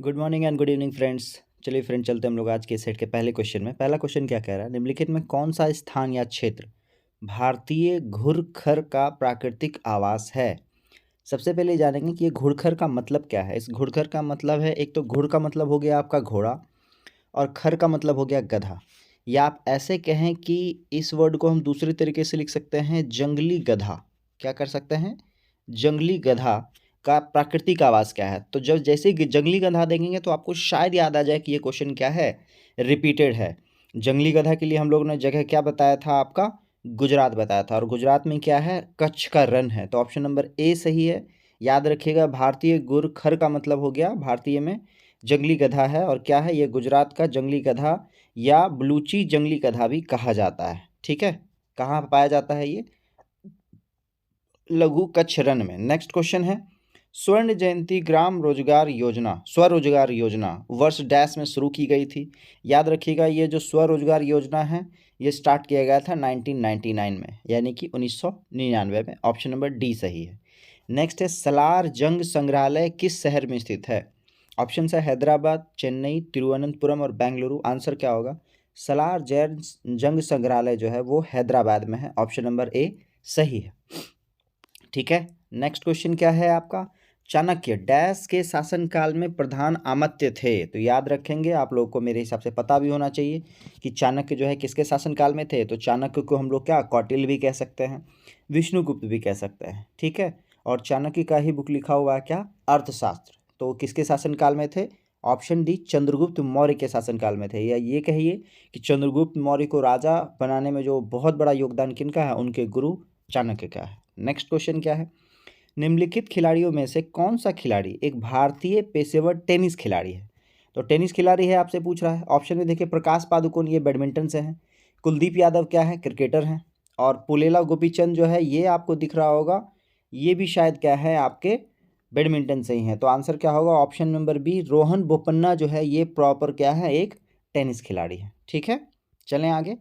Good morning and good evening friends. चलिए friend, चलते हम लोग आज के सेट के पहले क्वेश्चन में। पहला क्वेश्चन क्या कह रहा है, निम्नलिखित में कौन सा स्थान या क्षेत्र भारतीय घुड़खर का प्राकृतिक आवास है। सबसे पहले जानेंगे कि ये घुड़खर का मतलब क्या है। इस घुड़खर का मतलब है, एक तो घुड़ का मतलब हो गया आपका घोड़ा और खर का मतलब हो गया गधा। या आप ऐसे कहें कि इस वर्ड को हम दूसरे तरीके से लिख सकते हैं, जंगली गधा। क्या कर सकते हैं, जंगली गधा का प्राकृतिक आवास क्या है। तो जब जैसे ही जंगली गधा देखेंगे तो आपको शायद याद आ जाए कि ये क्वेश्चन क्या है, रिपीटेड है। जंगली गधा के लिए हम लोगों ने जगह क्या बताया था, आपका गुजरात बताया था। और गुजरात में क्या है, कच्छ का रण है। तो ऑप्शन नंबर ए सही है। याद रखिएगा, भारतीय गुरखर का मतलब हो गया भारतीय में जंगली गधा है। और क्या है, ये गुजरात का जंगली गधा या बलूची जंगली गधा भी कहा जाता है। ठीक है, कहाँ पाया जाता है ये, लघु कच्छ रण में। नेक्स्ट क्वेश्चन है, स्वर्ण जयंती ग्राम रोजगार योजना, स्वरोजगार योजना वर्ष डैश में शुरू की गई थी। याद रखिएगा, ये जो स्वरोजगार योजना है ये स्टार्ट किया गया था 1999 में, यानी कि 1999 में। ऑप्शन नंबर डी सही है। नेक्स्ट है, सलार जंग संग्रहालय किस शहर में स्थित है। ऑप्शन है हैदराबाद, चेन्नई, तिरुवनंतपुरम और बेंगलुरु। आंसर क्या होगा, सलार जंग संग्रहालय जो है वो हैदराबाद में है। ऑप्शन नंबर ए सही है। ठीक है, नेक्स्ट क्वेश्चन क्या है आपका, चाणक्य डैश के शासनकाल में प्रधान अमात्य थे। तो याद रखेंगे, आप लोगों को मेरे हिसाब से पता भी होना चाहिए कि चाणक्य जो है किसके शासनकाल में थे। तो चाणक्य को हम लोग क्या कौटिल्य भी कह सकते हैं, विष्णुगुप्त भी कह सकते हैं। ठीक है, और चाणक्य का ही बुक लिखा हुआ है क्या, अर्थशास्त्र। तो किसके शासनकाल में थे, ऑप्शन डी चंद्रगुप्त मौर्य के शासनकाल में थे। या ये कहिए कि चंद्रगुप्त मौर्य को राजा बनाने में जो बहुत बड़ा योगदान किनका है, उनके गुरु चाणक्य का है। नेक्स्ट क्वेश्चन क्या है, निम्नलिखित खिलाड़ियों में से कौन सा खिलाड़ी एक भारतीय पेशेवर टेनिस खिलाड़ी है। तो टेनिस खिलाड़ी है आपसे पूछ रहा है। ऑप्शन में देखिए, प्रकाश पादुकोण ये बैडमिंटन से हैं, कुलदीप यादव क्या है, क्रिकेटर हैं, और पुलेला गोपीचंद जो है ये आपको दिख रहा होगा, ये भी शायद क्या है आपके बैडमिंटन से ही है। तो आंसर क्या होगा, option number B Rohan Bopanna जो है ये प्रॉपर क्या है, एक टेनिस खिलाड़ी है। ठीक है, चलें आगे।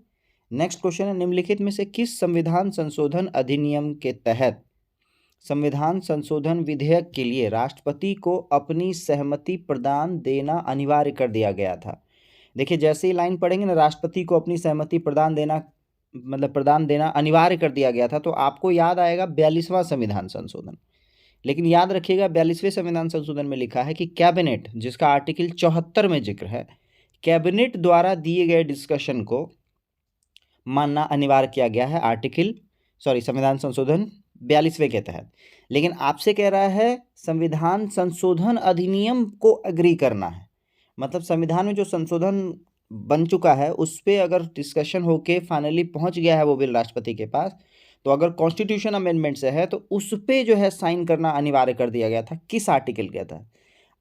नेक्स्ट क्वेश्चन है, निम्नलिखित में से किस संविधान संशोधन अधिनियम के तहत संविधान संशोधन विधेयक के लिए राष्ट्रपति को अपनी सहमति प्रदान देना अनिवार्य कर दिया गया था। देखिए, जैसे ही लाइन पढ़ेंगे ना, राष्ट्रपति को अपनी सहमति प्रदान देना मतलब प्रदान देना अनिवार्य कर दिया गया था, तो आपको याद आएगा 42वां संविधान संशोधन। लेकिन याद रखिएगा, 42वें संविधान संशोधन में लिखा है कि कैबिनेट, जिसका आर्टिकल 74 में जिक्र है, कैबिनेट द्वारा दिए गए डिस्कशन को मानना अनिवार्य किया गया है संविधान संशोधन 42वें के तहत। लेकिन आपसे कह रहा है संविधान संशोधन अधिनियम को एग्री करना है, मतलब संविधान में जो संशोधन बन चुका है उस पर अगर डिस्कशन होके फाइनली पहुंच गया है वो बिल राष्ट्रपति के पास, तो अगर कॉन्स्टिट्यूशन अमेंडमेंट से है तो उस पे जो है साइन करना अनिवार्य कर दिया गया था। किस आर्टिकल के था,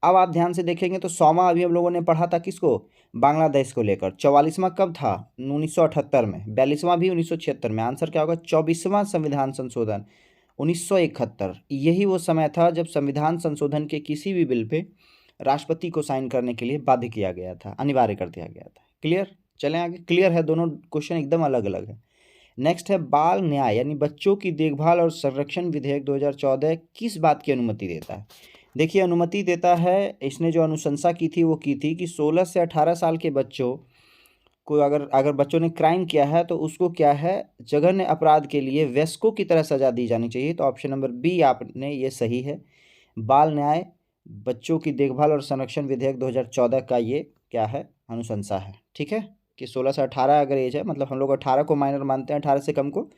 अब आप ध्यान से देखेंगे तो 100वां अभी हम लोगों ने पढ़ा था किसको, बांग्लादेश को लेकर। 44वां कब था, 1978 में। 42वां भी 1976 में। आंसर क्या होगा, 24वां संविधान संशोधन 1971। यही वो समय था जब संविधान संशोधन के किसी भी बिल पे राष्ट्रपति को साइन करने के लिए बाध्य किया गया था, अनिवार्य कर दिया गया था। क्लियर, चलें आगे। क्लियर है, दोनों क्वेश्चन एकदम अलग अलग है। नेक्स्ट है, बाल न्याय यानी बच्चों की देखभाल और संरक्षण विधेयक 2014 किस बात की अनुमति देता है। देखिए, अनुमति देता है, इसने जो अनुशंसा की थी वो की थी कि 16 से 18 साल के बच्चों को अगर अगर बच्चों ने क्राइम किया है तो उसको क्या है, जघन्य अपराध के लिए वयस्कों की तरह सजा दी जानी चाहिए। तो ऑप्शन नंबर बी आपने ये सही है, बाल न्याय बच्चों की देखभाल और संरक्षण विधेयक 2014 का ये क्या है, अनुशंसा है। ठीक है, कि 16 से 18 अगर एज है, मतलब हम लोग 18 को माइनर मानते हैं, 18 से कम को,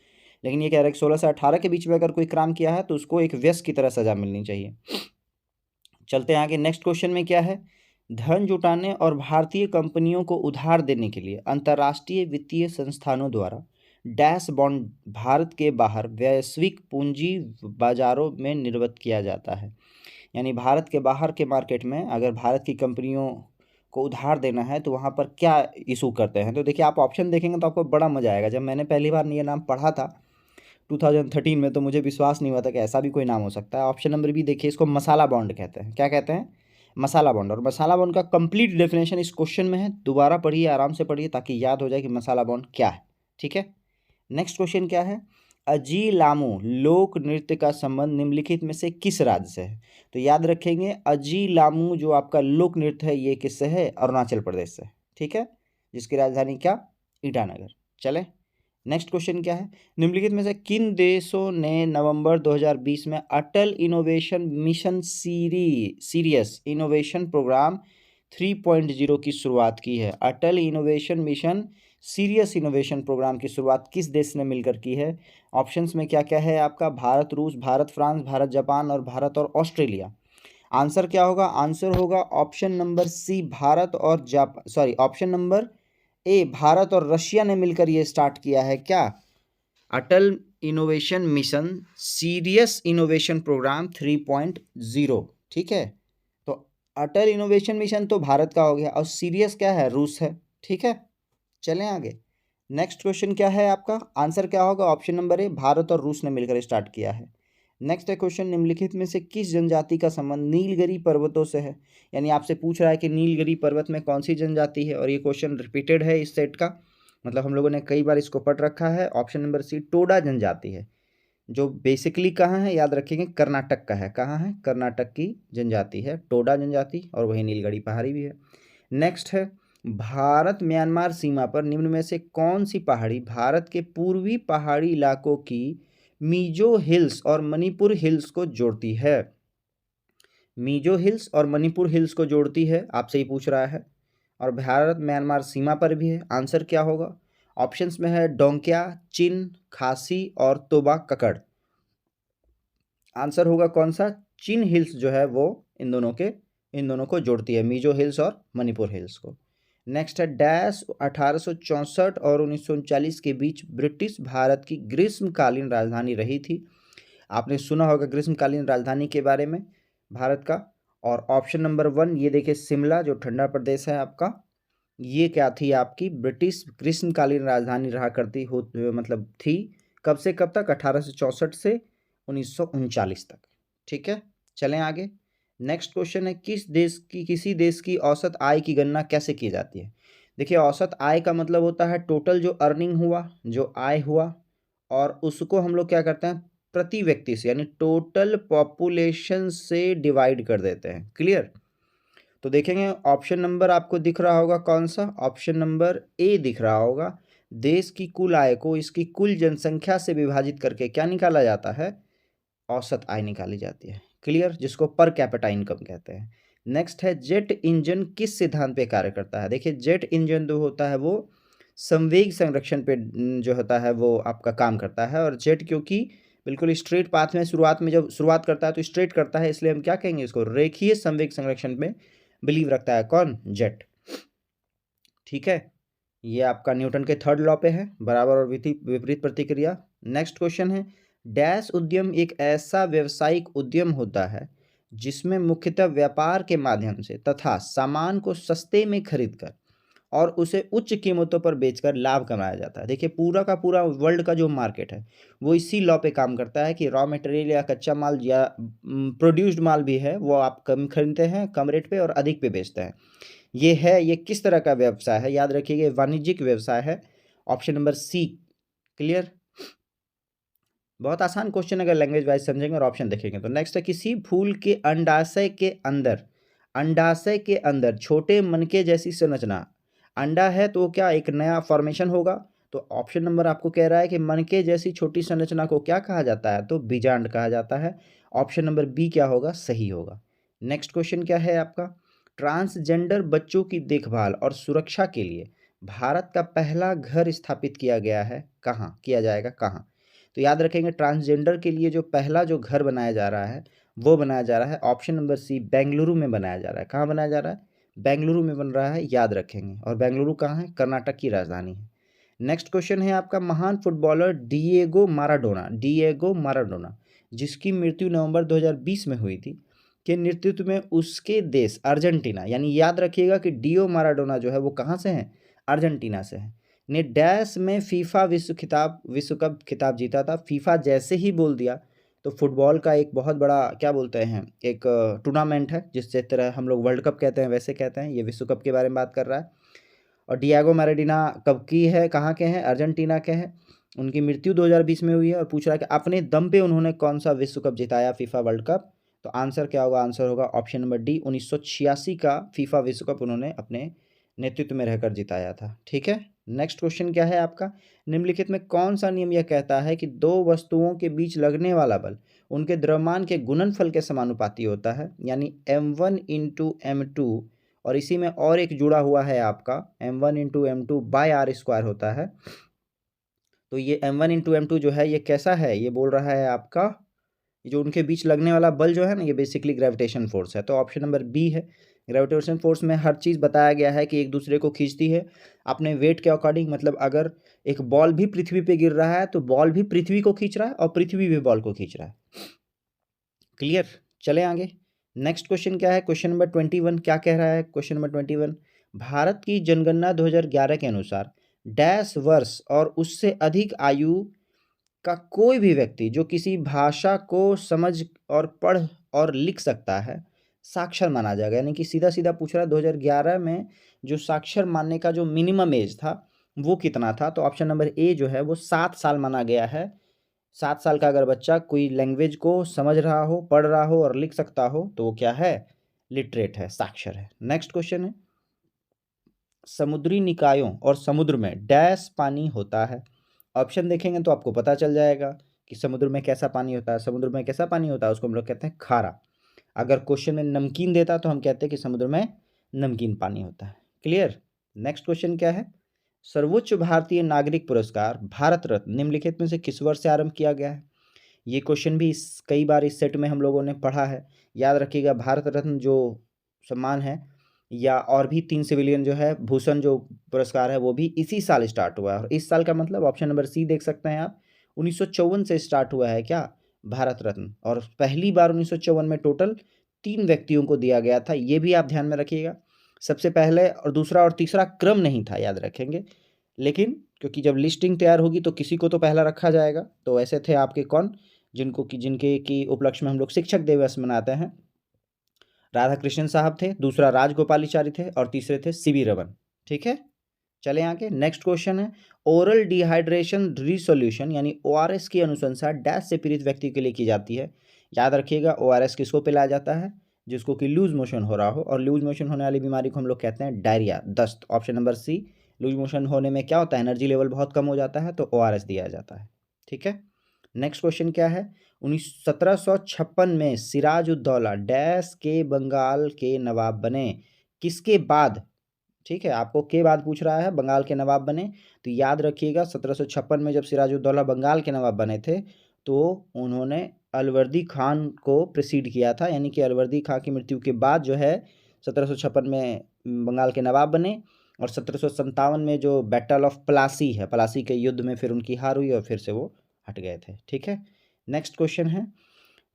लेकिन ये कह रहा है कि 16 से 18 के बीच में अगर कोई क्राइम किया है तो उसको एक वयस्क की तरह सजा मिलनी चाहिए। चलते हैं आगे। नेक्स्ट क्वेश्चन में क्या है, धन जुटाने और भारतीय कंपनियों को उधार देने के लिए अंतर्राष्ट्रीय वित्तीय संस्थानों द्वारा डैश बॉन्ड भारत के बाहर वैश्विक पूंजी बाजारों में निर्गत किया जाता है। यानी भारत के बाहर के मार्केट में अगर भारत की कंपनियों को उधार देना है तो वहाँ पर क्या इशू करते हैं। तो देखिए, आप ऑप्शन देखेंगे तो आपको बड़ा मजा आएगा। जब मैंने पहली बार ये नाम पढ़ा था 2013 में, तो मुझे विश्वास नहीं हुआ था कि ऐसा भी कोई नाम हो सकता है। ऑप्शन नंबर बी देखिए, इसको मसाला बॉन्ड कहते हैं। क्या कहते हैं, मसाला बॉन्ड। और मसाला बॉन्ड का कंप्लीट डेफिनेशन इस क्वेश्चन में है, दोबारा पढ़िए, आराम से पढ़िए ताकि याद हो जाए कि मसाला बॉन्ड क्या है। ठीक है, नेक्स्ट क्वेश्चन क्या है, अजीलामू लोक नृत्य का संबंध निम्नलिखित में से किस राज्य से है? तो याद रखेंगे अजीलामू जो आपका लोक नृत्य है ये किससे है? अरुणाचल प्रदेश से। ठीक है, जिसकी राजधानी क्या? ईटानगर। चले नेक्स्ट क्वेश्चन क्या है? निम्नलिखित में से किन देशों ने नवंबर 2020 में Atal Innovation Mission serious innovation programme 3.0 की शुरुआत की है? Atal Innovation Mission serious innovation programme की शुरुआत किस देश ने मिलकर की है? ऑप्शंस में क्या क्या है आपका? भारत, रूस, भारत, फ्रांस, भारत, जापान और भारत और ऑस्ट्रेलिया। आंसर क्या होगा? आंसर होगा ऑप्शन नंबर सी, भारत और Japan, sorry option number A, Bharat और रशिया ने मिलकर ये स्टार्ट किया है। क्या? Atal Innovation Mission serious innovation programme 3.0। ठीक है, तो अटल इनोवेशन मिशन तो भारत का हो गया और सीरियस क्या है? रूस है। ठीक है, चलें आगे। नेक्स्ट क्वेश्चन क्या है आपका? आंसर क्या होगा? ऑप्शन नंबर ए, भारत और रूस ने मिलकर स्टार्ट किया है। नेक्स्ट है क्वेश्चन, निम्नलिखित में से किस जनजाति का संबंध नीलगिरी पर्वतों से है? यानी आपसे पूछ रहा है कि नीलगिरी पर्वत में कौन सी जनजाति है, और ये क्वेश्चन रिपीटेड है इस सेट का, मतलब हम लोगों ने कई बार इसको पढ़ रखा है। ऑप्शन नंबर सी, टोडा जनजाति है, जो बेसिकली कहाँ है? याद रखेंगे कर्नाटक का है। कहाँ है? कर्नाटक की जनजाति है टोडा जनजाति, और वही नीलगिरी पहाड़ी भी है। नेक्स्ट है, भारत म्यांमार सीमा पर निम्न में से कौन सी पहाड़ी भारत के पूर्वी पहाड़ी इलाकों की मीजो हिल्स और मणिपुर हिल्स को जोड़ती है? मीजो हिल्स और मणिपुर हिल्स को जोड़ती है, आपसे ही पूछ रहा है, और भारत म्यांमार सीमा पर भी है। आंसर क्या होगा? ऑप्शंस में है डोंक्या, चिन, खासी और तोबा ककड़। आंसर होगा कौन सा? चिन हिल्स जो है वो इन दोनों को जोड़ती है, मीजो हिल्स और मणिपुर हिल्स को। नेक्स्ट है, डैश 1864 और 1939 के बीच ब्रिटिश भारत की ग्रीष्मकालीन राजधानी रही थी। आपने सुना होगा ग्रीष्मकालीन राजधानी के बारे में भारत का। और ऑप्शन नंबर 1 ये देखिए, शिमला जो ठंडा प्रदेश है आपका, ये क्या थी? आपकी ब्रिटिश ग्रीष्मकालीन राजधानी रहा करती हो, मतलब थी। कब से कब तक? 1864 से 1939 तक। ठीक है, चलें आगे। नेक्स्ट क्वेश्चन है, किसी देश की औसत आय की गणना कैसे की जाती है? देखिए, औसत आय का मतलब होता है टोटल जो अर्निंग हुआ, जो आय हुआ, और उसको हम लोग क्या करते हैं? प्रति व्यक्ति से, यानी टोटल पॉपुलेशन से डिवाइड कर देते हैं। क्लियर? तो देखेंगे ऑप्शन नंबर आपको दिख रहा होगा कौन सा? ऑप्शन नंबर ए दिख रहा होगा। देश की कुल आय को इसकी कुल जनसंख्या से विभाजित करके क्या निकाला जाता है? औसत आय निकाली जाती है। क्लियर? जिसको पर कैपिटा इनकम कहते हैं। नेक्स्ट है, जेट इंजन किस सिद्धांत पे कार्य करता है? देखिए, जेट इंजन जो होता है वो संवेग संरक्षण पे जो होता है वो आपका काम करता है। और जेट क्योंकि बिल्कुल स्ट्रेट पाथ में जब शुरुआत करता है तो स्ट्रेट करता है, इसलिए हम क्या कहेंगे इसको? रेखीय संवेग संरक्षण में बिलीव रखता है कौन? जेट। ठीक है, ये आपका न्यूटन के थर्ड लॉ पे है, बराबर और विपरीत प्रतिक्रिया। नेक्स्ट क्वेश्चन है, डैश उद्यम एक ऐसा व्यवसायिक उद्यम होता है जिसमें मुख्यतः व्यापार के माध्यम से तथा सामान को सस्ते में खरीदकर और उसे उच्च कीमतों पर बेचकर लाभ कमाया जाता है। देखिए, पूरा का पूरा वर्ल्ड का जो मार्केट है वो इसी लॉ पे काम करता है कि रॉ मटेरियल या कच्चा माल या प्रोड्यूस्ड माल भी है वो आप कम खरीदते हैं, कम रेट पे और अधिक पे बेचते हैं। ये किस तरह का व्यवसाय है? याद रखिएगा, वाणिज्यिक व्यवसाय है। Option number C. क्लियर? बहुत आसान क्वेश्चन अगर लैंग्वेज वाइज समझेंगे और ऑप्शन देखेंगे तो। नेक्स्ट है, किसी फूल के अंडाशय के अंदर छोटे मनके जैसी संरचना, अंडा है तो क्या एक नया फॉर्मेशन होगा? तो ऑप्शन नंबर आपको कह रहा है कि मनके जैसी छोटी संरचना को क्या कहा जाता है? तो बीजांड कहा जाता है। ऑप्शन नंबर बी क्या होगा? सही होगा। नेक्स्ट क्वेश्चन क्या है आपका? ट्रांसजेंडर बच्चों की देखभाल और सुरक्षा के लिए भारत का पहला घर स्थापित किया गया है, कहाँ किया जाएगा? कहाँ? तो याद रखेंगे, ट्रांसजेंडर के लिए जो पहला जो घर बनाया जा रहा है वो बनाया जा रहा है ऑप्शन नंबर सी, बेंगलुरु में बनाया जा रहा है। कहाँ बनाया जा रहा है? बेंगलुरु में बन रहा है, याद रखेंगे। और बेंगलुरु कहाँ है? कर्नाटक की राजधानी है। नेक्स्ट क्वेश्चन है आपका, महान फुटबॉलर डिएगो माराडोना जिसकी मृत्यु नवंबर 2020 में हुई थी, के नेतृत्व में उसके देश अर्जेंटीना, यानी याद रखिएगा कि डियो माराडोना जो है वो कहाँ से हैं? अर्जेंटीना से हैं, ने डैश में फीफा विश्व कप खिताब जीता था। फीफा जैसे ही बोल दिया तो फुटबॉल का एक बहुत बड़ा क्या बोलते हैं, एक टूर्नामेंट है, जिस तरह हम लोग वर्ल्ड कप कहते हैं वैसे कहते हैं, ये विश्व कप के बारे में बात कर रहा है। और डिएगो मैराडोना कब की है, कहाँ के हैं? अर्जेंटीना के हैं। उनकी मृत्यु 2020 में हुई है और पूछ रहा है कि अपने दम पे उन्होंने कौन सा विश्व कप जिताया, फीफा वर्ल्ड कप। तो आंसर क्या होगा? आंसर होगा ऑप्शन नंबर डी, 1986 का फीफा विश्व कप उन्होंने अपने नेतृत्व में रहकर जिताया था। ठीक है, नेक्स्ट क्वेश्चन क्या है आपका? निम्नलिखित में कौन सा नियम यह कहता है कि दो वस्तुओं के बीच लगने वाला बल उनके द्रव्यमान के गुणनफल के समानुपाती होता है, यानी m1 इंटू m2, और इसी में और एक जुड़ा हुआ है आपका m1 into m2 bye are square होता है। तो ये m1 इंटू m2 जो है ये कैसा है? ये बोल रहा है आपका जो उनके बीच लगने वाला बल जो है ना, ये बेसिकली ग्रेविटेशन फोर्स है। तो ऑप्शन नंबर बी है। ग्रेविटेशन फोर्स में हर चीज़ बताया गया है कि एक दूसरे को खींचती है अपने वेट के अकॉर्डिंग। मतलब अगर एक बॉल भी पृथ्वी पे गिर रहा है तो बॉल भी पृथ्वी को खींच रहा है और पृथ्वी भी बॉल को खींच रहा है। क्लियर? चले आगे। नेक्स्ट क्वेश्चन क्या है? क्वेश्चन नंबर 21 क्या कह रहा है? क्वेश्चन नंबर 21, भारत की जनगणना 2011 के अनुसार डैश वर्ष और उससे अधिक आयु का कोई भी व्यक्ति जो किसी भाषा को समझ और पढ़ और लिख सकता है साक्षर माना जाएगा। यानी कि सीधा सीधा पूछ रहा है 2011 में जो साक्षर मानने का जो मिनिमम एज था वो कितना था? तो ऑप्शन नंबर ए जो है वो 7 साल माना गया है। 7 साल का अगर बच्चा कोई लैंग्वेज को समझ रहा हो, पढ़ रहा हो और लिख सकता हो तो वो क्या है? लिटरेट है, साक्षर है। नेक्स्ट क्वेश्चन है, समुद्री निकायों और समुद्र में डैश पानी होता है। ऑप्शन देखेंगे तो आपको पता चल जाएगा कि समुद्र में कैसा पानी होता है। समुद्र में कैसा पानी होता है उसको हम लोग कहते हैं खारा। अगर क्वेश्चन में नमकीन देता तो हम कहते हैं कि समुद्र में नमकीन पानी होता है। क्लियर? नेक्स्ट क्वेश्चन क्या है? सर्वोच्च भारतीय नागरिक पुरस्कार भारत रत्न निम्नलिखित में से किस वर्ष से आरंभ किया गया है? ये क्वेश्चन भी कई बार इस सेट में हम लोगों ने पढ़ा है। याद रखिएगा, भारत रत्न जो सम्मान है या और भी 3 सिविलियन जो है भूषण जो पुरस्कार है वो भी इसी साल स्टार्ट हुआ है। और इस साल का मतलब ऑप्शन नंबर सी देख सकते हैं आप, 1954 से स्टार्ट हुआ है क्या? भारत रत्न। और पहली बार 1954 में टोटल 3 व्यक्तियों को दिया गया था, ये भी आप ध्यान में रखिएगा। सबसे पहले और दूसरा और तीसरा क्रम नहीं था, याद रखेंगे। लेकिन क्योंकि जब लिस्टिंग तैयार होगी तो किसी को तो पहला रखा जाएगा। तो ऐसे थे आपके कौन, जिनके की उपलक्ष्य में हम लोग शिक्षक दिवस मनाते हैं। राधा कृष्णन साहब थे, दूसरा राजगोपालाचारी थे और तीसरे थे सीवी रमन। ठीक है, चले आगे। नेक्स्ट क्वेश्चन है, ओरल डिहाइड्रेशन रिसोल्यूशन यानी ओआरएस की अनुशंसा डैश से पीड़ित व्यक्ति के लिए की जाती है। याद रखिएगा, ओआरएस किसको पिलाया जाता है? जिसको कि लूज मोशन हो रहा हो, और लूज मोशन होने वाली बीमारी को हम लोग कहते हैं डायरिया, दस्त। Option number C, loose motion होने में क्या होता है? एनर्जी लेवल बहुत कम हो जाता है तो ओआरएस दिया जाता है। ठीक है, नेक्स्ट क्वेश्चन क्या है? 1756 में सिराजुद्दौला डैश के बंगाल के नवाब बने, किसके बाद? ठीक है, आपको के बाद पूछ रहा है, बंगाल के नवाब बने। तो याद रखिएगा 1756 में जब सिराजुद्दौला बंगाल के नवाब बने थे तो उन्होंने अलवर्दी खान को प्रिसीड किया था। यानी कि अलवर्दी खान की मृत्यु के बाद जो है 1756 में बंगाल के नवाब बने। और 1757 में जो बैटल ऑफ प्लासी है, प्लासी के युद्ध में फिर उनकी हार हुई और फिर से वो हट गए थे। ठीक है, नेक्स्ट क्वेश्चन है,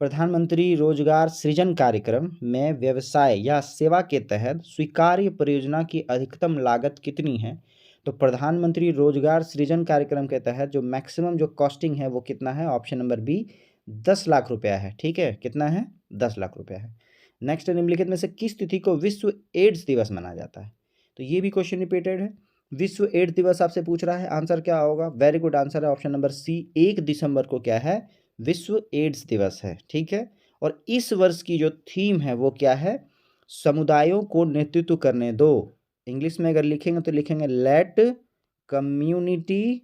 प्रधानमंत्री रोजगार सृजन कार्यक्रम में व्यवसाय या सेवा के तहत स्वीकार्य परियोजना की अधिकतम लागत कितनी है? तो प्रधानमंत्री रोजगार सृजन कार्यक्रम के तहत जो मैक्सिमम जो कॉस्टिंग है वो कितना है? ऑप्शन नंबर बी, 10 लाख रुपया है। ठीक है, कितना है? 10 लाख रुपया है। नेक्स्ट, निम्नलिखित में से किस तिथि को विश्व एड्स दिवस मनाया जाता है? तो ये भी क्वेश्चन रिपीटेड है। विश्व एड्स दिवस आपसे पूछ रहा है, आंसर क्या होगा? वेरी गुड आंसर है ऑप्शन नंबर सी, 1 दिसंबर को क्या है? विश्व एड्स दिवस है। ठीक है, और इस वर्ष की जो थीम है वो क्या है? समुदायों को नेतृत्व करने दो। इंग्लिश में अगर लिखेंगे तो लिखेंगे लेट कम्युनिटी,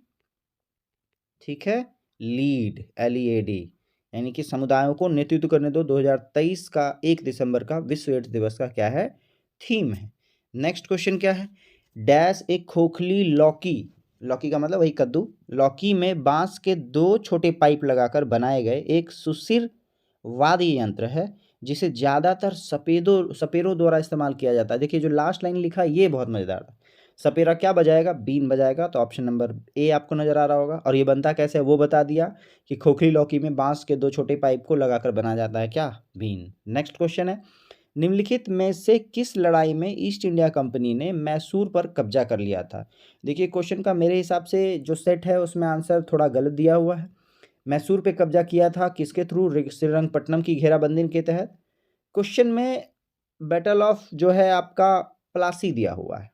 ठीक है, लीड, LEAD, यानी कि समुदायों को नेतृत्व करने दो। 2023 का 1 दिसंबर का विश्व एड्स दिवस का क्या है? थीम है। नेक्स्ट क्वेश्चन क्या है? डैश एक खोखली लौकी, लौकी का मतलब वही कद्दू, लौकी में बांस के 2 छोटे पाइप लगाकर बनाए गए एक सुसिर वाद्य यंत्र है जिसे ज़्यादातर सपेरों द्वारा इस्तेमाल किया जाता है। देखिए जो लास्ट लाइन लिखा है ये बहुत मज़ेदार था। सपेरा क्या बजाएगा? बीन बजाएगा। तो ऑप्शन नंबर ए आपको नज़र आ रहा होगा। और ये बनता कैसे है वो बता दिया कि खोखली लौकी में बांस के 2 छोटे पाइप को लगाकर बनाया जाता है क्या? बीन। नेक्स्ट क्वेश्चन है, निम्नलिखित में से किस लड़ाई में ईस्ट इंडिया कंपनी ने मैसूर पर कब्जा कर लिया था? देखिए क्वेश्चन का मेरे हिसाब से जो सेट है उसमें आंसर थोड़ा गलत दिया हुआ है। मैसूर पे कब्जा किया था किसके थ्रू? श्रीरंगपट्टनम की घेराबंदी के तहत। क्वेश्चन में बैटल ऑफ जो है आपका प्लासी दिया हुआ है।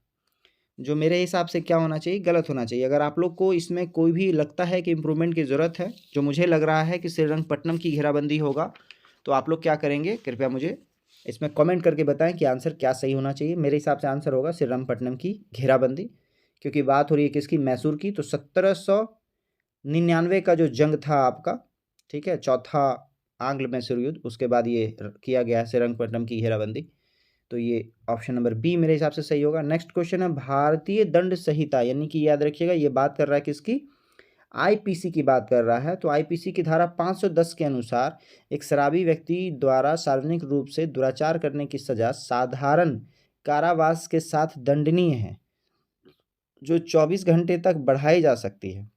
जो मेरे हिसाब से क्या होना चाहिए, गलत होना चाहिए। अगर आप लोग को इसमें कोई भी लगता है कि इम्प्रूवमेंट की ज़रूरत है, जो मुझे लग रहा है कि श्रीरंगपट्टनम की घेराबंदी होगा, तो आप लोग क्या करेंगे, कृपया मुझे इसमें कमेंट करके बताएं कि आंसर क्या सही होना चाहिए। मेरे हिसाब से आंसर होगा श्रीरंगपट्टनम की घेराबंदी, क्योंकि बात हो रही है किसकी, मैसूर की। तो 1799 का जो जंग था आपका, ठीक है, चौथा आंग्ल मैसूर युद्ध, उसके बाद ये किया गया है श्रीरंगपट्टनम की घेराबंदी। तो ये ऑप्शन नंबर बी मेरे हिसाब से सही होगा। नेक्स्ट क्वेश्चन है भारतीय दंड संहिता, यानी कि याद रखिएगा ये बात कर रहा है किसकी, आईपीसी की बात कर रहा है। तो आईपीसी की धारा 510 के अनुसार एक शराबी व्यक्ति द्वारा सार्वजनिक रूप से दुराचार करने की सजा साधारण कारावास के साथ दंडनीय है, जो 24 घंटे तक बढ़ाई जा सकती है,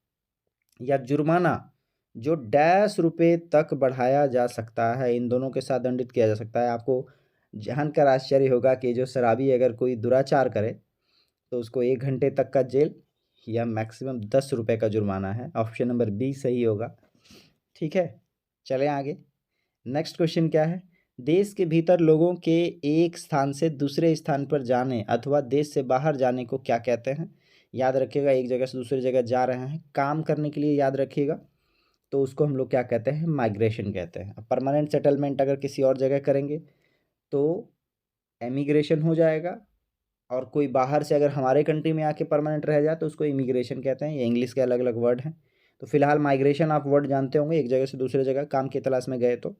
या जुर्माना जो ₹100 तक बढ़ाया जा सकता है। इन दोनों के साथ दंडित किया जा सकता है। आपको जानकर आश्चर्य होगा कि जो शराबी अगर कोई दुराचार करे तो उसको 1 घंटे तक का जेल या मैक्सिमम ₹10 का जुर्माना है। ऑप्शन नंबर बी सही होगा। ठीक है, चलें आगे। नेक्स्ट क्वेश्चन क्या है, देश के भीतर लोगों के एक स्थान से दूसरे स्थान पर जाने अथवा देश से बाहर जाने को क्या कहते हैं। याद रखिएगा, एक जगह से दूसरी जगह जा रहे हैं काम करने के लिए, याद रखिएगा, तो उसको हम लोग क्या कहते हैं, माइग्रेशन कहते हैं। अब परमानेंट सेटलमेंट अगर किसी और जगह करेंगे तो एमिग्रेशन हो जाएगा, और कोई बाहर से अगर हमारे कंट्री में आके परमानेंट रह जाए तो उसको इमिग्रेशन कहते हैं। ये इंग्लिश के अलग अलग वर्ड हैं। तो फिलहाल माइग्रेशन आप वर्ड जानते होंगे, एक जगह से दूसरे जगह काम की तलाश में गए तो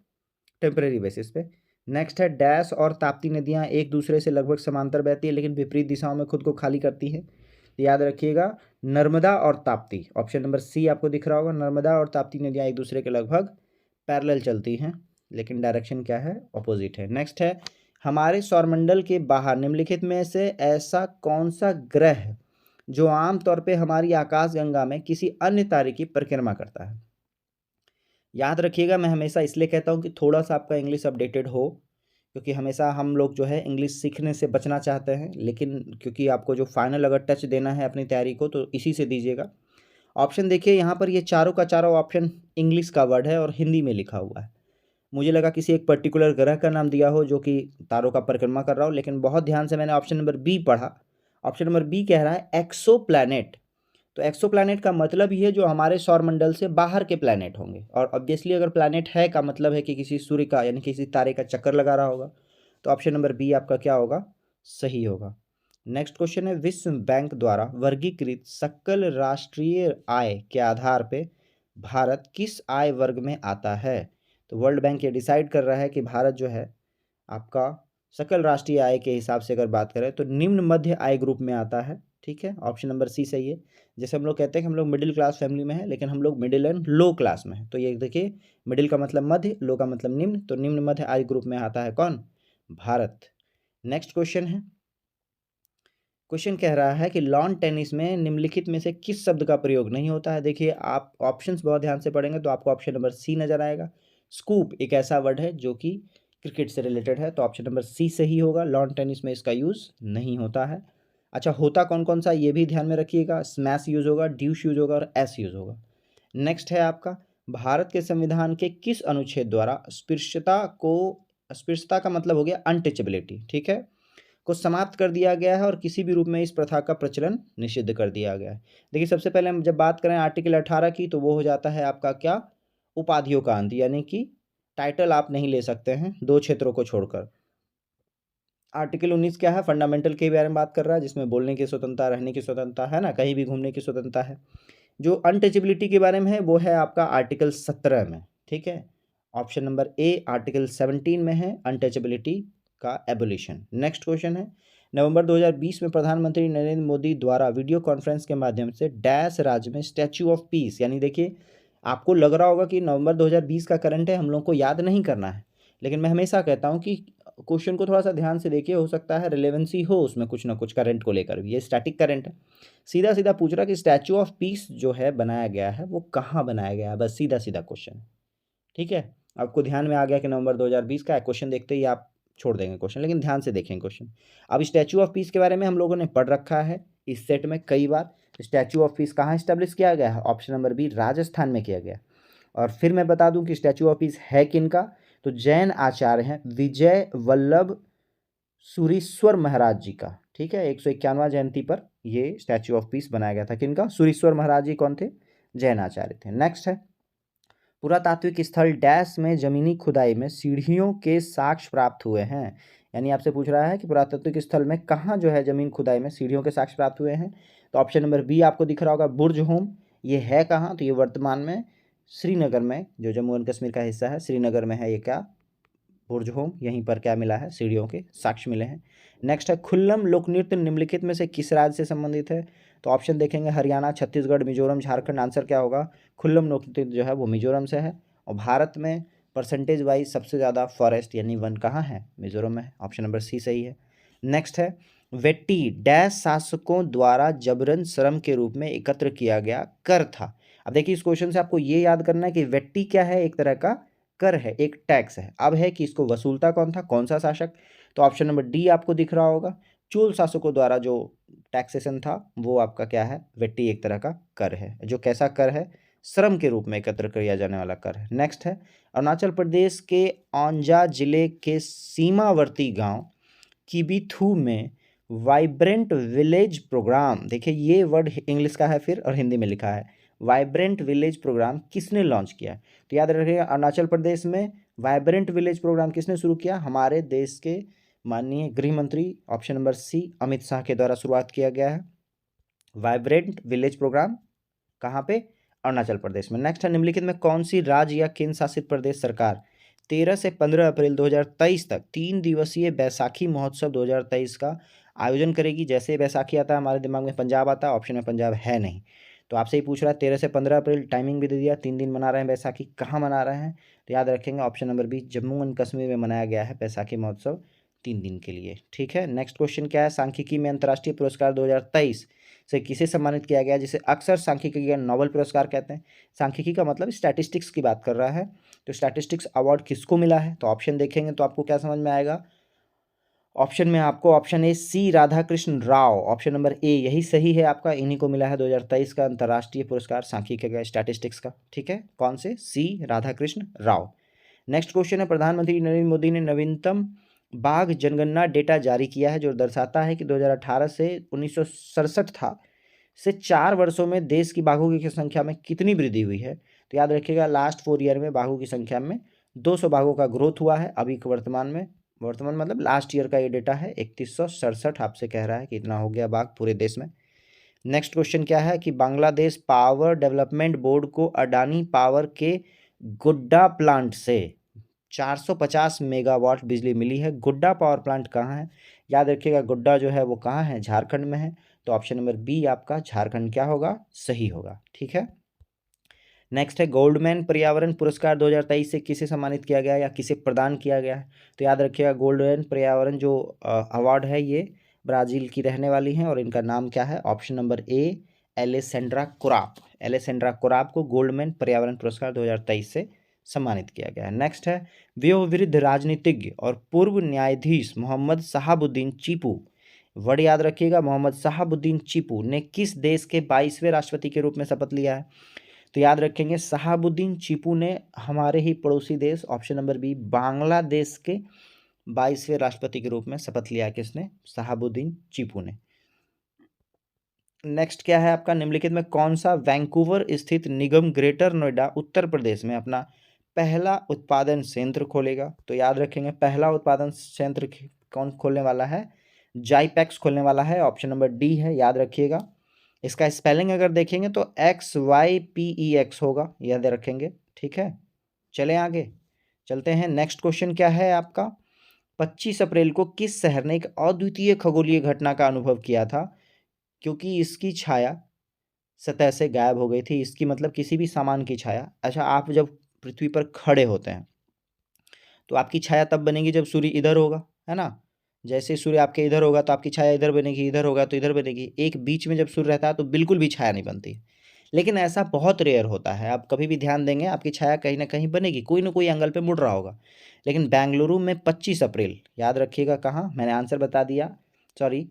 टेम्परेरी बेसिस पे। नेक्स्ट है डैश और ताप्ती नदियाँ एक दूसरे से लगभग समांतर बहती है लेकिन विपरीत दिशाओं में खुद को खाली करती है। याद रखिएगा, नर्मदा और ताप्ती, ऑप्शन नंबर सी आपको दिख रहा होगा। नर्मदा और ताप्ती नदियाँ एक दूसरे के लगभग पैरेलल चलती हैं, लेकिन डायरेक्शन क्या है, अपोजिट है। नेक्स्ट है, हमारे सौरमंडल के बाहर निम्नलिखित में से ऐसा कौन सा ग्रह है जो आमतौर पे हमारी आकाशगंगा में किसी अन्य तारे की परिक्रमा करता है। याद रखिएगा, मैं हमेशा इसलिए कहता हूँ कि थोड़ा सा आपका इंग्लिश अपडेटेड हो, क्योंकि हमेशा हम लोग जो है इंग्लिश सीखने से बचना चाहते हैं, लेकिन क्योंकि आपको जो फाइनल अगर टच देना है अपनी तैयारी को तो इसी से दीजिएगा। ऑप्शन देखिए यहाँ पर, ये चारों का चारों ऑप्शन इंग्लिश का वर्ड है और हिंदी में लिखा हुआ है। मुझे लगा किसी एक पर्टिकुलर ग्रह का नाम दिया हो जो कि तारों का परिक्रमा कर रहा हो, लेकिन बहुत ध्यान से मैंने ऑप्शन नंबर बी पढ़ा। ऑप्शन नंबर बी कह रहा है एक्सो प्लैनेट। तो एक्सो प्लैनेट का मतलब ये है जो हमारे सौरमंडल से बाहर के प्लैनेट होंगे, और ऑब्वियसली अगर प्लैनेट है का मतलब है कि किसी सूर्य का यानी किसी तारे का चक्कर लगा रहा होगा। तो ऑप्शन नंबर बी आपका क्या होगा, सही होगा। नेक्स्ट क्वेश्चन है, विश्व बैंक द्वारा वर्गीकृत सकल राष्ट्रीय आय के आधार पे भारत किस आय वर्ग में आता है। तो वर्ल्ड बैंक ये डिसाइड कर रहा है कि भारत जो है आपका सकल राष्ट्रीय आय के हिसाब से अगर बात करें तो निम्न मध्य आय ग्रुप में आता है। ठीक है, ऑप्शन नंबर सी सही है। जैसे हम लोग कहते हैं कि हम लोग मिडिल क्लास फैमिली में हैं, लेकिन हम लोग मिडिल एंड लो क्लास में हैं। तो ये देखिए, मिडिल का मतलब मध्य, लो का मतलब निम्न, तो निम्न मध्य आय ग्रुप में आता है कौन, भारत। नेक्स्ट क्वेश्चन है, क्वेश्चन कह रहा है कि लॉन टेनिस में निम्नलिखित में से किस शब्द का प्रयोग नहीं होता है। देखिए, आप ऑप्शंस बहुत ध्यान से पढ़ेंगे तो आपको ऑप्शन नंबर सी नजर आएगा। स्कूप एक ऐसा वर्ड है जो कि क्रिकेट से रिलेटेड है, तो ऑप्शन नंबर सी सही होगा। लॉन टेनिस में इसका यूज़ नहीं होता है। अच्छा, होता कौन कौन सा ये भी ध्यान में रखिएगा, स्मैश यूज़ होगा, ड्यूश यूज़ होगा और एस यूज़ होगा। नेक्स्ट है आपका, भारत के संविधान के किस अनुच्छेद द्वारा अस्पृश्यता का मतलब हो गया अनटचेबिलिटी, ठीक है, को समाप्त कर दिया गया है और किसी भी रूप में इस प्रथा का प्रचलन निषिद्ध कर दिया गया है। देखिए, सबसे पहले हम जब बात करें आर्टिकल 18 की, तो वो हो जाता है आपका क्या, उपाधियों का अंत, यानी कि टाइटल आप नहीं ले सकते हैं दो क्षेत्रों को छोड़कर। आर्टिकल 19 क्या है, फंडामेंटल के बारे में बात कर रहा है, जिसमें बोलने की स्वतंत्रता, रहने की स्वतंत्रता है ना, कहीं भी घूमने की स्वतंत्रता है। जो अनटचेबिलिटी के बारे में है वो है आपका आर्टिकल 17 में। ठीक है, ऑप्शन नंबर ए आर्टिकल 17 में है अनटचेबिलिटी का एबोलिशन। नेक्स्ट क्वेश्चन है, नवंबर 2020 में प्रधानमंत्री नरेंद्र मोदी द्वारा वीडियो कॉन्फ्रेंस के माध्यम से डैश राज्य में स्टैच्यू ऑफ पीस, यानी देखिए, आपको लग रहा होगा कि नवंबर 2020 का करंट है, हम लोग को याद नहीं करना है, लेकिन मैं हमेशा कहता हूँ कि क्वेश्चन को थोड़ा सा ध्यान से देखिए, हो सकता है रिलेवेंसी हो उसमें कुछ ना कुछ करंट को लेकर भी। ये स्टैटिक करंट है, सीधा सीधा पूछ रहा कि स्टैचू ऑफ पीस जो है बनाया गया है वो कहाँ बनाया गया है, बस सीधा सीधा क्वेश्चन है। ठीक है, आपको ध्यान में आ गया कि नवंबर 2020 का है, क्वेश्चन देखते ही आप छोड़ देंगे क्वेश्चन, लेकिन ध्यान से देखेंगे क्वेश्चन। अब स्टैचू ऑफ पीस के बारे में हम लोगों ने पढ़ रखा है इस सेट में कई बार। स्टैचू ऑफ पीस कहाँ स्टैब्लिश किया गया है, ऑप्शन नंबर बी राजस्थान में किया गया। और फिर मैं बता दूं कि स्टैचू ऑफ पीस है किनका, तो जैन आचार्य हैं विजय वल्लभ सूरीश्वर महाराज जी का, ठीक है। 151वां जयंती पर ये स्टैच्यू ऑफ पीस बनाया गया था। किनका? सूरीश्वर महाराज जी कौन थे? जैन आचार्य थे। नेक्स्ट है, पुरातात्विक स्थल डैश में जमीनी खुदाई में सीढ़ियों के साक्ष्य प्राप्त हुए हैं। यानी आपसे पूछ रहा है कि पुरातात्विक स्थल में कहाँ जो है जमीन खुदाई में सीढ़ियों के साक्ष्य प्राप्त हुए हैं। तो ऑप्शन नंबर बी आपको दिख रहा होगा, बुर्ज होम। ये है कहाँ? तो ये वर्तमान में श्रीनगर में, जो जम्मू एंड कश्मीर का हिस्सा है, श्रीनगर में है ये क्या? बुर्ज होम। यहीं पर क्या मिला है? सीढ़ियों के साक्ष्य मिले हैं। नेक्स्ट है, खुल्लम लोक नृत्य निम्नलिखित में से किस राज्य से संबंधित है? तो ऑप्शन देखेंगे हरियाणा, छत्तीसगढ़, मिजोरम, झारखंड। आंसर क्या होगा? खुल्लम लोक नृत्य जो है वो मिजोरम से है। और भारत में परसेंटेज वाइज सबसे ज़्यादा फॉरेस्ट यानी वन कहाँ है? मिजोरम में है। ऑप्शन नंबर सी सही है। नेक्स्ट है, वेट्टी डैश शासकों द्वारा जबरन श्रम के रूप में एकत्र किया गया कर था। अब देखिए इस क्वेश्चन से आपको ये याद करना है कि वेट्टी क्या है? एक तरह का कर है, एक टैक्स है। अब है कि इसको वसूलता कौन था? कौन सा शासक? तो ऑप्शन नंबर डी आपको दिख रहा होगा, चोल शासकों द्वारा जो टैक्सेशन था वो आपका क्या है? वेट्टी एक तरह का कर है, जो कैसा कर है? श्रम के रूप में एकत्र किया जाने वाला कर है। नेक्स्ट है, अरुणाचल प्रदेश के औंजा जिले के सीमावर्ती गांव किबिथू में वाइब्रेंट विलेज प्रोग्राम, देखिए ये वर्ड इंग्लिश का है फिर और हिंदी में लिखा है, वाइब्रेंट विलेज प्रोग्राम किसने लॉन्च किया? तो याद रखिएगा अरुणाचल प्रदेश में वाइब्रेंट विलेज प्रोग्राम किसने शुरू किया? हमारे देश के माननीय गृह मंत्री, option number C, Amit Shah के द्वारा शुरुआत किया गया है वाइब्रेंट विलेज प्रोग्राम। कहाँ पे? अरुणाचल प्रदेश में। नेक्स्ट है, निम्नलिखित में कौन सी राज्य या केंद्र शासित प्रदेश सरकार 13 से 15 अप्रैल 2023 तक 3 दिवसीय बैसाखी महोत्सव 2023 का आयोजन करेगी? जैसे बैसाखी आता है हमारे दिमाग में पंजाब आता है, ऑप्शन में पंजाब है नहीं, तो आपसे ही पूछ रहा है 13 से 15 अप्रैल, टाइमिंग भी दे दिया, 3 दिन मना रहे हैं बैसाखी। कहाँ मना रहे हैं? तो याद रखेंगे option number B, Jammu and Kashmir में मनाया गया है बैसाखी महोत्सव 3 दिन के लिए, ठीक है। नेक्स्ट क्वेश्चन क्या है, सांख्यिकी में अंतर्राष्ट्रीय पुरस्कार 2023 से किसे सम्मानित किया गया, जिसे अक्सर सांख्यिकी का नोबेल पुरस्कार कहते हैं। सांख्यिकी का मतलब स्टैटिस्टिक्स की बात कर रहा है, तो स्टैटिस्टिक्स अवार्ड किसको मिला है? तो ऑप्शन देखेंगे तो आपको क्या समझ में आएगा, ऑप्शन में आपको option A C Radhakrishna Rao, option number A यही सही है आपका, इन्हीं को मिला है 2023 का अंतर्राष्ट्रीय पुरस्कार सांख्यिकी का, स्टैटिस्टिक्स का, ठीक है। कौन से? सी राधाकृष्ण राव। नेक्स्ट क्वेश्चन है, प्रधानमंत्री नरेंद्र मोदी ने नवीनतम बाघ जनगणना डेटा जारी किया है जो दर्शाता है कि 2018 से 1967 था से 4 वर्षों में देश की बाघों की संख्या में कितनी वृद्धि हुई है? तो याद रखिएगा लास्ट 4 ईयर में बाघों की संख्या में 200 बाघों का ग्रोथ हुआ है। अभी वर्तमान में, वर्तमान मतलब लास्ट ईयर का ये डेटा है, 3167 आपसे कह रहा है कि इतना हो गया बाघ पूरे देश में। नेक्स्ट क्वेश्चन क्या है कि बांग्लादेश पावर डेवलपमेंट बोर्ड को अडानी पावर के गुड्डा प्लांट से 450 मेगावाट बिजली मिली है। गुड्डा पावर प्लांट कहाँ है? याद रखिएगा गुड्डा जो है वो कहाँ है? झारखंड में है। तो ऑप्शन नंबर बी आपका झारखंड क्या होगा? सही होगा, ठीक है। नेक्स्ट है, गोल्डमैन पर्यावरण पुरस्कार 2023 से किसे सम्मानित किया गया या किसे प्रदान किया गया है? तो याद रखिएगा गोल्डमैन पर्यावरण जो अवार्ड है ये ब्राज़ील की रहने वाली हैं और इनका नाम क्या है? Option number A Alessandra Korap. Alessandra Korap को गोल्डमैन पर्यावरण पुरस्कार 2023 से सम्मानित किया गया है। नेक्स्ट है, वयोवृद्ध राजनीतिज्ञ और पूर्व न्यायाधीश मोहम्मद शहाबुद्दीन चीपू, वर्ड याद रखिएगा, मोहम्मद शहाबुद्दीन चीपू ने किस देश के 22वें राष्ट्रपति के रूप में शपथ लिया है? तो याद रखेंगे शहाबुद्दीन चीपू ने हमारे ही पड़ोसी देश, ऑप्शन नंबर बी, बांग्लादेश के 22वें राष्ट्रपति के रूप में शपथ लिया। किसने? शहाबुद्दीन चीपू ने। नेक्स्ट क्या है आपका, निम्नलिखित में कौन सा वैंकूवर स्थित निगम ग्रेटर नोएडा उत्तर प्रदेश में अपना पहला उत्पादन संयंत्र खोलेगा? तो याद रखेंगे पहला उत्पादन संयंत्र कौन खोलने वाला है? जाइपैक्स खोलने वाला है, ऑप्शन नंबर डी है, याद रखिएगा। इसका स्पेलिंग अगर देखेंगे तो XYPEX होगा, याद रखेंगे, ठीक है। चलें आगे, चलते हैं। नेक्स्ट क्वेश्चन क्या है आपका, 25 अप्रैल को किस शहर ने एक अद्वितीय खगोलीय घटना का अनुभव किया था क्योंकि इसकी छाया सतह से गायब हो गई थी? इसकी मतलब किसी भी सामान की छाया। अच्छा, आप जब पृथ्वी पर खड़े होते हैं तो आपकी छाया तब बनेगी जब सूर्य इधर होगा, है ना। जैसे सूर्य आपके इधर होगा तो आपकी छाया इधर बनेगी, इधर होगा तो इधर बनेगी। एक बीच में जब सूर्य रहता है तो बिल्कुल भी छाया नहीं बनती। लेकिन ऐसा बहुत रेयर होता है, आप कभी भी ध्यान देंगे आपकी छाया कहीं ना कहीं बनेगी, कोई ना कोई एंगल पे मुड़ रहा होगा। लेकिन बेंगलुरु में 25 अप्रैल, याद रखिएगा कहाँ, मैंने आंसर बता दिया, सॉरी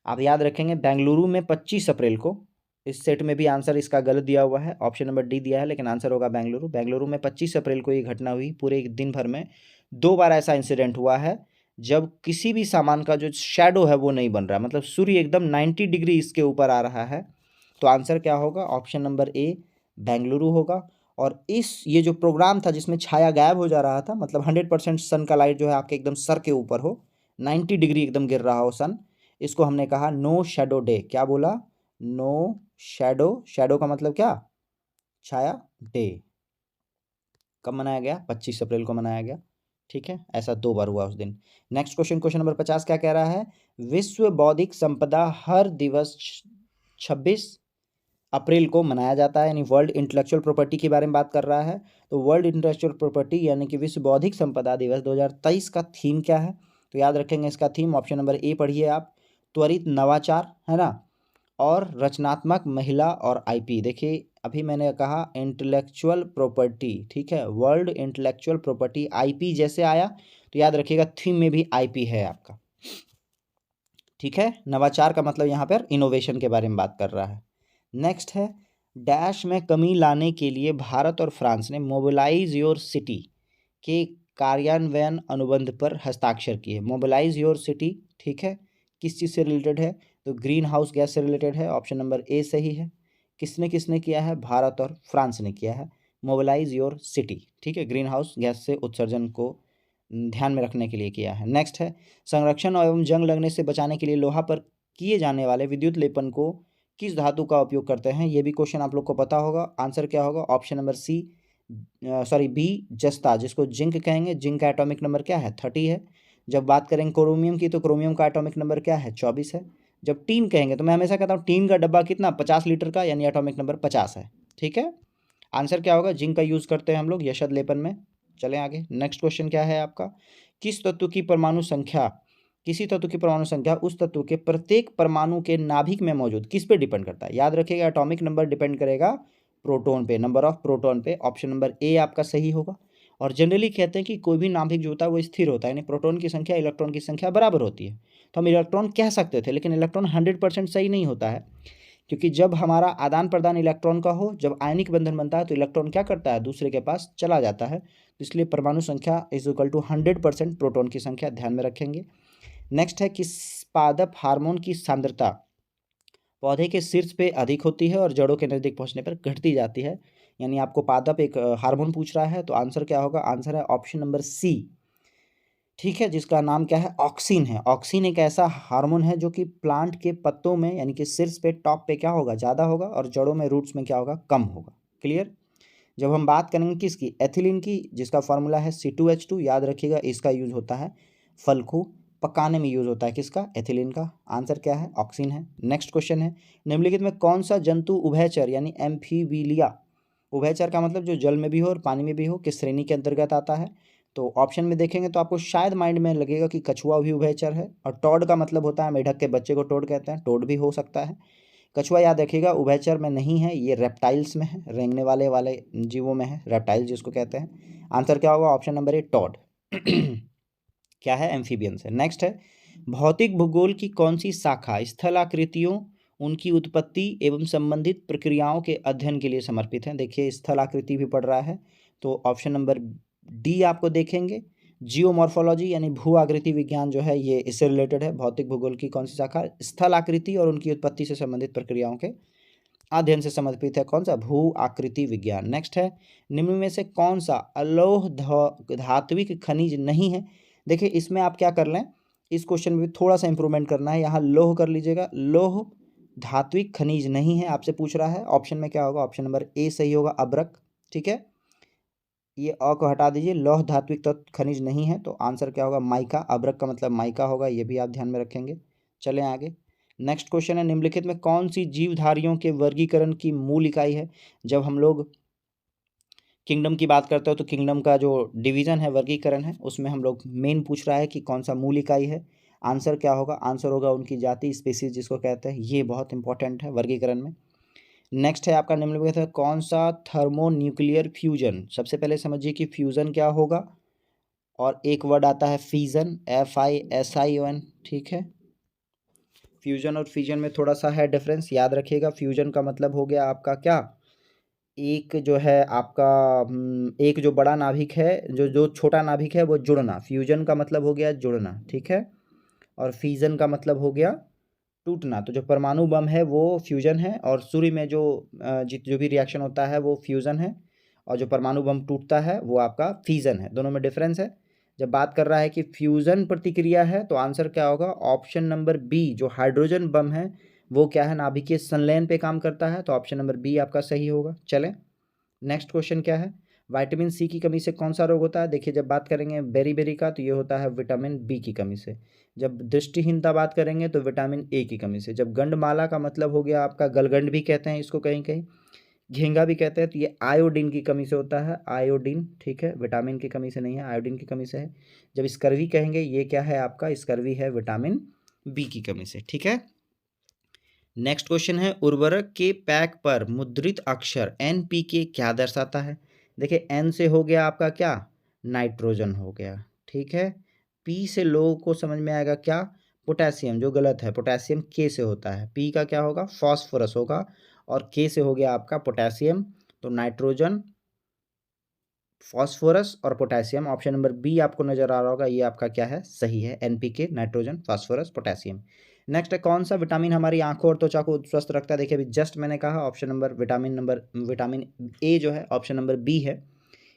आप याद रखेंगे बेंगलुरु में 25 अप्रैल को। इस सेट में भी आंसर इसका गलत दिया हुआ है, ऑप्शन नंबर डी दिया है, लेकिन आंसर होगा बेंगलुरु। बेंगलुरु में 25 अप्रैल को ये घटना हुई, पूरे एक दिन भर में 2 बार ऐसा इंसिडेंट हुआ है जब किसी भी सामान का जो शैडो है वो नहीं बन रहा है, मतलब सूर्य एकदम 90 डिग्री इसके ऊपर आ रहा है, तो आंसर क्या होगा? ऑप्शन नंबर ए बेंगलुरु होगा। और ये जो प्रोग्राम था जिसमें छाया गायब हो जा रहा था, मतलब 100% सन का लाइट जो है आपके एकदम सर के ऊपर हो, 90 डिग्री एकदम गिर रहा हो सन, इसको हमने कहा नो शैडो डे। क्या बोला? No shadow. शैडो का मतलब क्या? छाया। डे कब मनाया गया? 25 अप्रैल को मनाया गया। ठीक है, ऐसा 2 बार हुआ उस दिन। नेक्स्ट क्वेश्चन, क्वेश्चन नंबर 50 क्या कह रहा है? विश्व बौद्धिक संपदा हर दिवस 26 अप्रैल को मनाया जाता है, यानी वर्ल्ड इंटेलेक्चुअल प्रॉपर्टी के बारे में बात कर रहा है। तो वर्ल्ड इंटेलेक्चुअल प्रॉपर्टी यानी कि विश्व बौद्धिक संपदा दिवस 2023 का थीम क्या है? तो याद रखेंगे इसका थीम, ऑप्शन नंबर ए पढ़िए आप, त्वरित नवाचार, है ना, और रचनात्मक महिला और आईपी। देखिए अभी मैंने कहा इंटेलेक्चुअल प्रॉपर्टी, ठीक है, वर्ल्ड इंटेलेक्चुअल प्रॉपर्टी, आईपी जैसे आया तो याद रखिएगा थीम में भी आईपी है आपका। ठीक है, नवाचार का मतलब यहाँ पर इनोवेशन के बारे में बात कर रहा है। नेक्स्ट है, डैश में कमी लाने के लिए भारत और फ्रांस ने मोबिलाइज योर सिटी के कार्यान्वयन अनुबंध पर हस्ताक्षर किए। मोबिलाइज योर सिटी, ठीक है, किस चीज़ से रिलेटेड है? तो ग्रीन हाउस गैस से रिलेटेड है, ऑप्शन नंबर ए सही है। किसने किसने किया है? भारत और फ्रांस ने किया है मोबिलाइज योर सिटी, ठीक है, ग्रीन हाउस गैस से उत्सर्जन को ध्यान में रखने के लिए किया है। नेक्स्ट है, संरक्षण एवं जंग लगने से बचाने के लिए लोहा पर किए जाने वाले विद्युत लेपन को किस धातु का उपयोग करते हैं? ये भी क्वेश्चन आप लोग को पता होगा। आंसर क्या होगा? Option number C, sorry B, जस्ता, जिसको जिंक कहेंगे। जिंक का एटॉमिक नंबर क्या है? 30 है। जब बात करेंगे क्रोमियम की, तो क्रोमियम का एटॉमिक नंबर क्या है? 24 है। जब टीन कहेंगे तो मैं हमेशा कहता हूँ टीन का डब्बा कितना? 50 लीटर का, यानी एटॉमिक नंबर 50 है। ठीक है, आंसर क्या होगा? जिंक का यूज़ करते हैं हम लोग यशद लेपन में। चलें आगे, नेक्स्ट क्वेश्चन क्या है आपका? किस तत्व की परमाणु संख्या, किसी तत्व की परमाणु संख्या उस तत्व के प्रत्येक परमाणु के नाभिक में मौजूद किस पे डिपेंड करता है? याद रखिएगा एटॉमिक नंबर डिपेंड करेगा प्रोटॉन पे, नंबर ऑफ प्रोटॉन पे। ऑप्शन नंबर ए आपका सही होगा। और जनरली कहते हैं कि कोई भी नाभिक जो होता है वो स्थिर होता है, यानी प्रोटॉन की संख्या इलेक्ट्रॉन की संख्या बराबर होती है। तो हम इलेक्ट्रॉन कह सकते थे, लेकिन इलेक्ट्रॉन 100% सही नहीं होता है, क्योंकि जब हमारा आदान प्रदान इलेक्ट्रॉन का हो, जब आयनिक बंधन बनता है, तो इलेक्ट्रॉन क्या करता है? दूसरे के पास चला जाता है। तो इसलिए परमाणु संख्या इज इक्वल टू 100% प्रोटॉन की संख्या, ध्यान में रखेंगे। नेक्स्ट है, किस पादप हार्मोन की सांद्रता पौधे के शीर्ष पे अधिक होती है और जड़ों के नज़दीक पहुंचने पर घटती जाती है? यानी आपको पादप एक हार्मोन पूछ रहा है, तो आंसर क्या होगा? आंसर है ऑप्शन नंबर सी, ठीक है, जिसका नाम क्या है? ऑक्सिन है। ऑक्सिन एक ऐसा हार्मोन है जो कि प्लांट के पत्तों में, यानी कि शीर्ष पे, टॉप पे क्या होगा? ज़्यादा होगा, और जड़ों में, रूट्स में क्या होगा? कम होगा। क्लियर? जब हम बात करेंगे किसकी? एथिलीन की, जिसका फॉर्मूला है C2H2, याद रखिएगा इसका यूज होता है फल को पकाने में, यूज होता है किसका? एथिलीन का। आंसर क्या है? ऑक्सीन है। नेक्स्ट क्वेश्चन है, निम्नलिखित में कौन सा जंतु उभयचर यानी एम्फीबिलिया, उभयचर का मतलब जो जल में भी हो और पानी में भी हो, किस श्रेणी के अंतर्गत आता है? तो ऑप्शन में देखेंगे तो आपको शायद माइंड में लगेगा कि कछुआ भी उभयचर है, और टॉड का मतलब होता है मेढक के बच्चे को टोड कहते हैं, टोड भी हो सकता है। कछुआ याद रखिएगा उभयचर में नहीं है, ये रेप्टाइल्स में है, रेंगने वाले वाले जीवों में है, रेप्टाइल्स जिसको कहते हैं। आंसर क्या होगा? Option number A, toad. क्या है? एम्फीबियंस है। नेक्स्ट है, भौतिक भूगोल की कौन सी शाखा स्थलाकृतियों, उनकी उत्पत्ति एवं संबंधित प्रक्रियाओं के अध्ययन के लिए समर्पित है? देखिए स्थलाकृति भी पढ़ रहा है, तो ऑप्शन नंबर डी आपको देखेंगे। जियोमॉर्फोलॉजी यानी भू आकृति विज्ञान जो है, ये इससे रिलेटेड है। भौतिक भूगोल की कौन सी शाखा स्थल आकृति और उनकी उत्पत्ति से संबंधित प्रक्रियाओं के अध्ययन से समर्पित है? कौन सा? भू आकृति विज्ञान। नेक्स्ट है, निम्न में से कौन सा अलोह धात्विक खनिज नहीं है? देखिए इसमें आप क्या कर लें, इस क्वेश्चन में भी थोड़ा सा इंप्रूवमेंट करना है, यहाँ लोह कर लीजिएगा। लोह धात्विक खनिज नहीं है आपसे पूछ रहा है। ऑप्शन में क्या होगा? ऑप्शन नंबर ए सही होगा, अब्रक। ठीक है, ये अ को हटा दीजिए, लौह धात्विक तत्व खनिज नहीं है, तो आंसर क्या होगा? माइका। अब्रक का मतलब माइका होगा, ये भी आप ध्यान में रखेंगे। चलें आगे, नेक्स्ट क्वेश्चन है, निम्नलिखित में कौन सी जीवधारियों के वर्गीकरण की मूल इकाई है? जब हम लोग किंगडम की बात करते हो तो किंगडम का जो डिवीजन है, वर्गीकरण है, उसमें हम लोग मेन पूछ रहा है कि कौन सा मूल इकाई है। आंसर क्या होगा? आंसर होगा उनकी जाति, स्पीसीज जिसको कहते हैं। ये बहुत इंपॉर्टेंट है वर्गीकरण में। नेक्स्ट है आपका निम्नलिखित है कौन सा थर्मोन्यूक्लियर फ्यूजन? सबसे पहले समझिए कि फ्यूजन क्या होगा, और एक वर्ड आता है फीजन, FISION, ठीक है। फ्यूजन और फिजन में थोड़ा सा है डिफरेंस, याद रखिएगा। फ्यूजन का मतलब हो गया आपका क्या? एक जो है आपका एक जो बड़ा नाभिक है, जो जो छोटा नाभिक है वो जुड़ना, फ्यूजन का मतलब हो गया जुड़ना, ठीक है, और फीजन का मतलब हो गया टूटना। तो जो परमाणु बम है वो फ्यूजन है, और सूर्य में जो जो भी रिएक्शन होता है वो फ्यूजन है, और जो परमाणु बम टूटता है वो आपका फीजन है। दोनों में डिफरेंस है। जब बात कर रहा है कि फ्यूजन प्रतिक्रिया है तो आंसर क्या होगा, ऑप्शन नंबर बी, जो हाइड्रोजन बम है वो क्या है, नाभिकीय संलयन पे काम करता है, तो ऑप्शन नंबर बी आपका सही होगा। चलें, नेक्स्ट क्वेश्चन क्या है, विटामिन सी की कमी से कौन सा रोग होता है। देखिए, जब बात करेंगे बेरी बेरी का तो ये होता है विटामिन बी की कमी से। जब दृष्टिहीनता बात करेंगे तो विटामिन ए की कमी से। जब गंडमाला का मतलब हो गया आपका, गलगंड भी कहते हैं इसको, कहीं कहीं घेंगा भी कहते हैं, तो ये आयोडीन की कमी से होता है, आयोडीन, ठीक है, विटामिन की कमी से नहीं है, आयोडीन की कमी से है। जब स्कर्वी कहेंगे, ये क्या है आपका, स्कर्वी है विटामिन बी की कमी से, ठीक है। नेक्स्ट क्वेश्चन है, उर्वरक के पैक पर मुद्रित अक्षर NPK क्या दर्शाता है। देखिए, N से हो गया आपका क्या, नाइट्रोजन हो गया, ठीक है। P से लोगों को समझ में आएगा क्या, पोटेशियम, जो गलत है, पोटेशियम K से होता है। P का क्या होगा, फॉस्फोरस होगा, और K से हो गया आपका पोटेशियम। तो नाइट्रोजन, फॉस्फोरस और पोटेशियम, ऑप्शन नंबर बी आपको नजर आ रहा होगा, ये आपका क्या है, सही है, NPK, nitrogen, phosphorus, potassium. Next है, कौन सा विटामिन हमारी आंखों और त्वचा को स्वस्थ रखता है। देखिए, अभी जस्ट मैंने कहा ऑप्शन नंबर विटामिन ए जो है, ऑप्शन नंबर बी है,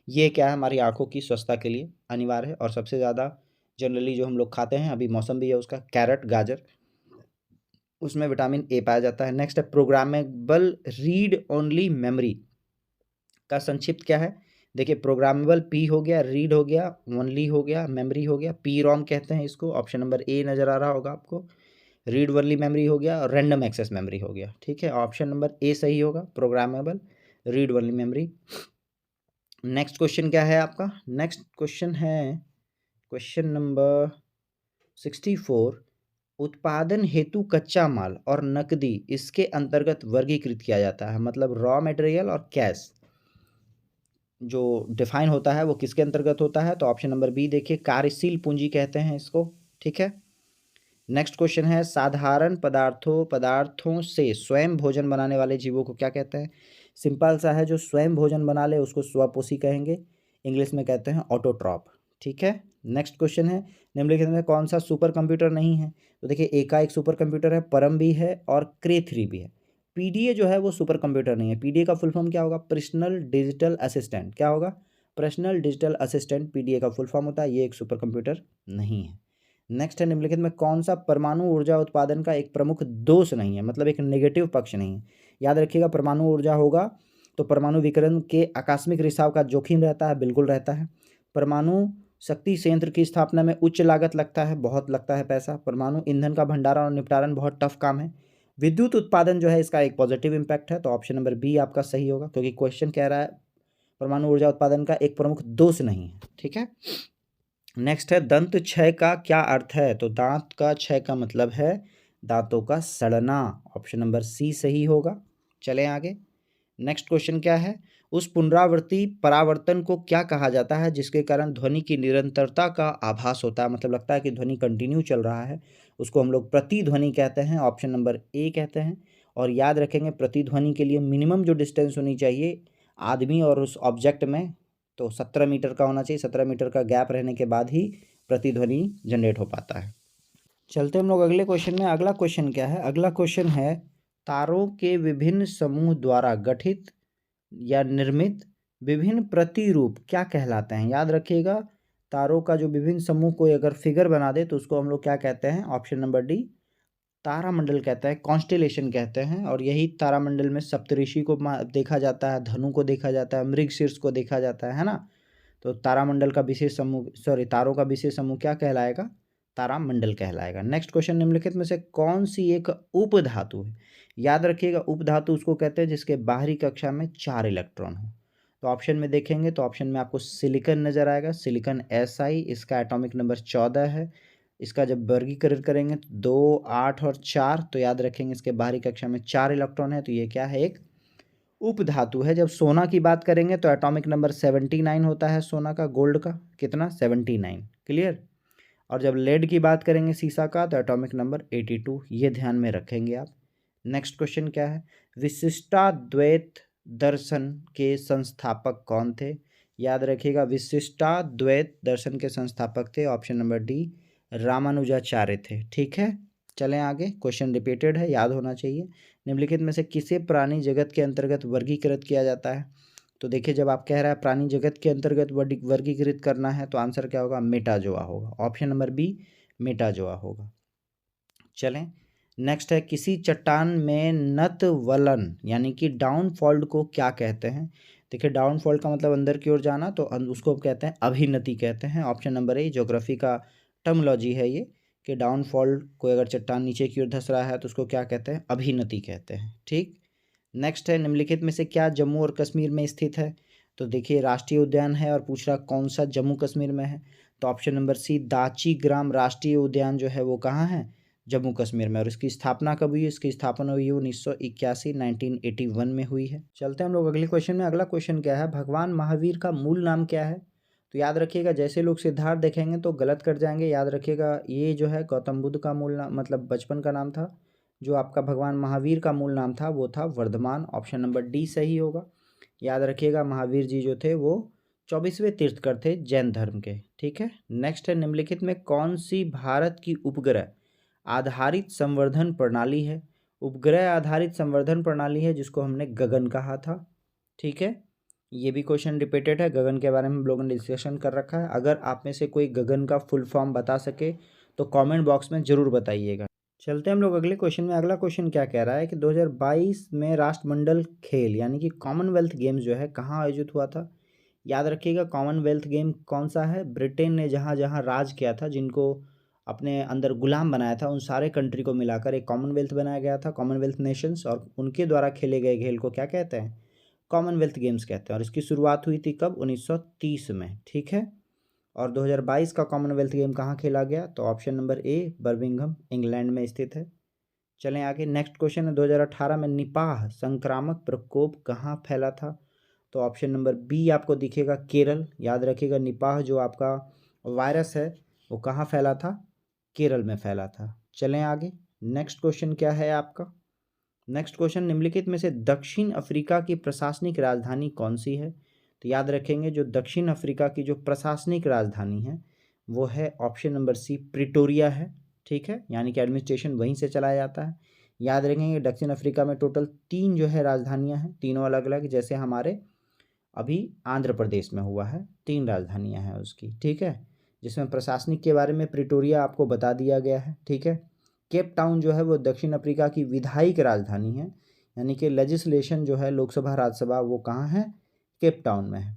ये क्या है, हमारी आंखों की स्वस्थता के लिए अनिवार्य है, और सबसे ज़्यादा जनरली जो हम लोग खाते हैं, अभी मौसम भी है उसका, कैरेट, गाजर, उसमें विटामिन ए पाया जाता है। नेक्स्ट है, प्रोग्रामेबल रीड ओनली मेमोरी का संक्षिप्त क्या है। देखिए, प्रोग्रामेबल पी हो गया, रीड हो गया, ओनली हो गया, मेमोरी हो गया, पी रोम कहते हैं इसको, ऑप्शन नंबर ए नज़र आ रहा होगा आपको। रीड ओनली मेमोरी हो गया, और रैंडम एक्सेस मेमोरी हो गया, ठीक है, ऑप्शन नंबर ए सही होगा, programmable read only memory. Next question क्या है आपका, नेक्स्ट क्वेश्चन है क्वेश्चन नंबर 64, उत्पादन हेतु कच्चा माल और नकदी इसके अंतर्गत वर्गीकृत किया जाता है, मतलब रॉ मटेरियल और कैश जो डिफाइन होता है वो किसके अंतर्गत होता है। तो ऑप्शन नंबर बी देखिए, कार्यशील पूंजी कहते हैं इसको, ठीक है। नेक्स्ट क्वेश्चन है, साधारण पदार्थों से स्वयं भोजन बनाने वाले जीवों को क्या कहते हैं। सिंपल सा है, जो स्वयं भोजन बना ले उसको स्वपोषी कहेंगे, इंग्लिश में कहते हैं ऑटोट्रॉप, ठीक है। नेक्स्ट क्वेश्चन है, निम्नलिखित में कौन सा सुपर कंप्यूटर नहीं है। तो देखिए, एका एक सुपर कंप्यूटर है, परम भी है, और क्रे 3 भी है। PDA जो है वो सुपर कंप्यूटर नहीं है। PDA का फुल फॉर्म क्या होगा, पर्सनल डिजिटल असिस्टेंट, क्या होगा, पर्सनल डिजिटल असिस्टेंट PDA का फुल फॉर्म होता है, ये एक सुपर कंप्यूटर नहीं है। नेक्स्ट है, निम्नलिखित में कौन सा परमाणु ऊर्जा उत्पादन का एक प्रमुख दोष नहीं है, मतलब एक नेगेटिव पक्ष नहीं है। याद रखिएगा, परमाणु ऊर्जा होगा तो परमाणु विकिरण के आकस्मिक रिसाव का जोखिम रहता है, बिल्कुल रहता है। परमाणु शक्ति संयंत्र की स्थापना में उच्च लागत लगता है, बहुत लगता है पैसा। परमाणु ईंधन का भंडारण और निपटारण बहुत टफ काम है। विद्युत उत्पादन जो है इसका एक पॉजिटिव इम्पैक्ट है, तो ऑप्शन नंबर बी आपका सही होगा, क्योंकि क्वेश्चन कह रहा है परमाणु ऊर्जा उत्पादन का एक प्रमुख दोष नहीं है, ठीक है। नेक्स्ट है, दंत क्षय का क्या अर्थ है। तो दांत का क्षय का मतलब है दांतों का सड़ना, ऑप्शन नंबर सी सही होगा। चलें आगे, नेक्स्ट क्वेश्चन क्या है, उस पुनरावर्ती परावर्तन को क्या कहा जाता है जिसके कारण ध्वनि की निरंतरता का आभास होता है, मतलब लगता है कि ध्वनि कंटिन्यू चल रहा है, उसको हम लोग प्रतिध्वनि कहते हैं, ऑप्शन नंबर ए कहते हैं। और याद रखेंगे, प्रतिध्वनि के लिए मिनिमम जो डिस्टेंस होनी चाहिए आदमी और उस ऑब्जेक्ट में, तो 17 मीटर का होना चाहिए। 17 मीटर का गैप रहने के बाद ही प्रतिध्वनि जनरेट हो पाता है। चलते हम लोग अगले क्वेश्चन में। अगला क्वेश्चन क्या है, अगला क्वेश्चन है, तारों के विभिन्न समूह द्वारा गठित या निर्मित विभिन्न प्रतिरूप क्या कहलाते हैं। याद रखिएगा, तारों का जो विभिन्न समूह कोई अगर फिगर बना दे तो उसको हम लोग क्या कहते हैं, ऑप्शन नंबर डी, तारामंडल कहते हैं, कॉन्स्टेलेशन कहते हैं। और यही तारामंडल में सप्तऋषि को देखा जाता है, धनु को देखा जाता है, मृगशीर्ष को देखा जाता है ना। तो तारामंडल का विशेष समूह, सॉरी, तारों का विशेष समूह क्या कहलाएगा, तारामंडल कहलाएगा। नेक्स्ट क्वेश्चन, निम्नलिखित में से कौन सी एक उपधातु है। याद रखिएगा, उपधातु उसको कहते हैं जिसके बाहरी कक्षा में 4 इलेक्ट्रॉन हो। तो ऑप्शन में देखेंगे तो ऑप्शन में आपको सिलिकन नजर आएगा, सिलिकन Si, इसका एटॉमिक नंबर 14 है। इसका जब वर्गीकरण करेंगे तो 2, 8 और 4, तो याद रखेंगे इसके बाहरी कक्षा में 4 इलेक्ट्रॉन है, तो ये क्या है, एक उपधातु है। जब सोना की बात करेंगे तो एटॉमिक नंबर 79 होता है सोना का, गोल्ड का कितना, 79, क्लियर। और जब लेड की बात करेंगे सीसा का, तो एटॉमिक नंबर 82, ये ध्यान में रखेंगे आप। नेक्स्ट क्वेश्चन क्या है, विशिष्टाद्वैत दर्शन के संस्थापक कौन थे? याद रखिएगा, विशिष्टाद्वैत दर्शन के संस्थापक थे ऑप्शन नंबर डी रामानुजाचार्य थे। ठीक है, चलें आगे। क्वेश्चन रिपीटेड है, याद होना चाहिए। निम्नलिखित में से किसे प्राणी जगत के अंतर्गत वर्गीकृत किया जाता है? तो देखिए, जब आप कह रहे हैं प्राणी जगत के अंतर्गत वर्गीकृत करना है तो आंसर क्या होगा? मेटाजोआ होगा। ऑप्शन नंबर बी मेटाजोआ होगा। चलें, नेक्स्ट है, किसी चट्टान में नतवलन यानी कि डाउनफॉल्ट को क्या कहते हैं? देखिए, डाउनफॉल्ट का मतलब अंदर की ओर जाना, तो उसको कहते हैं अभिनति कहते हैं। ऑप्शन नंबर ए ज्योग्राफी का टर्मोलॉजी है ये, कि डाउनफॉल्ट को अगर चट्टान नीचे की ओर धंस रहा है तो उसको क्या कहते हैं? अभिनति कहते हैं। ठीक, नेक्स्ट है, निम्नलिखित में से क्या जम्मू और कश्मीर में स्थित है? तो देखिए, राष्ट्रीय उद्यान है और पूछ रहा कौन सा जम्मू कश्मीर में है, तो ऑप्शन नंबर सी दाची ग्राम राष्ट्रीय उद्यान जो है वो कहाँ है? जम्मू कश्मीर में। और इसकी स्थापना कब हुई है? इसकी स्थापना हुई है 1981 1981 में हुई है। चलते हैं हम लोग अगले क्वेश्चन में। अगला क्वेश्चन क्या है? भगवान महावीर का मूल नाम क्या है? तो याद रखिएगा, जैसे लोग सिद्धार्थ देखेंगे तो गलत कर जाएंगे। याद रखिएगा, ये जो है गौतम बुद्ध का मूल नाम, मतलब बचपन का नाम था। जो आपका भगवान महावीर का मूल नाम था वो था वर्धमान। ऑप्शन नंबर डी सही होगा। याद रखिएगा, महावीर जी जो थे वो 24वें तीर्थकर थे जैन धर्म के। ठीक है, नेक्स्ट है, निम्नलिखित में कौन सी भारत की उपग्रह आधारित संवर्धन प्रणाली है? उपग्रह आधारित संवर्धन प्रणाली है जिसको हमने गगन कहा था। ठीक है, ये भी क्वेश्चन रिपीटेड है। गगन के बारे में हम लोगों ने डिस्कशन कर रखा है। अगर आप में से कोई गगन का फुल फॉर्म बता सके तो कमेंट बॉक्स में ज़रूर बताइएगा। चलते हैं हम लोग अगले क्वेश्चन में। अगला क्वेश्चन क्या कह रहा है कि 2022 में राष्ट्रमंडल खेल यानी कि कॉमनवेल्थ गेम्स जो है कहाँ आयोजित हुआ था? याद रखिएगा, कॉमनवेल्थ गेम कौन सा है? ब्रिटेन ने जहाँ जहाँ राज किया था, जिनको अपने अंदर गुलाम बनाया था, उन सारे कंट्री को मिलाकर एक कॉमनवेल्थ बनाया गया था, कॉमनवेल्थ नेशंस, और उनके द्वारा खेले गए खेल को क्या कहते हैं? कॉमनवेल्थ गेम्स कहते हैं। और इसकी शुरुआत हुई थी कब? 1930 में। ठीक है, और 2022 का कॉमनवेल्थ गेम कहाँ खेला गया? तो ऑप्शन नंबर ए बर्मिंघम इंग्लैंड में स्थित है। चलें आगे। नेक्स्ट क्वेश्चन है, 2018 में निपाह संक्रामक प्रकोप कहाँ फैला था? तो ऑप्शन नंबर बी आपको दिखेगा केरल। याद रखिएगा, निपाह जो आपका वायरस है वो कहाँ फैला था? केरल में फैला था। चलें आगे। नेक्स्ट क्वेश्चन क्या है आपका? नेक्स्ट क्वेश्चन, निम्नलिखित में से दक्षिण अफ्रीका की प्रशासनिक राजधानी कौन सी है? तो याद रखेंगे, जो दक्षिण अफ्रीका की जो प्रशासनिक राजधानी है वो है ऑप्शन नंबर सी प्रिटोरिया है। ठीक है, यानी कि एडमिनिस्ट्रेशन वहीं से चलाया जाता है। याद रखेंगे, दक्षिण अफ्रीका में टोटल 3 जो है राजधानियां हैं, तीनों अलग अलग, जैसे हमारे अभी आंध्र प्रदेश में हुआ है 3 राजधानियां हैं उसकी। ठीक है, जिसमें प्रशासनिक के बारे में प्रिटोरिया आपको बता दिया गया है। ठीक है, केप टाउन जो है वो दक्षिण अफ्रीका की विधायिक राजधानी है, यानी कि लेजिस्लेशन जो है लोकसभा राज्यसभा वो कहाँ है? केप टाउन में है।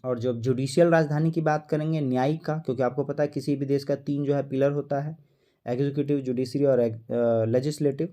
और जब जुडिशियल राजधानी की बात करेंगे, न्यायिक का, क्योंकि आपको पता है किसी भी देश का 3 जो है पिलर होता है, एग्जीक्यूटिव, जुडिशरी और लेजिस्लेटिव।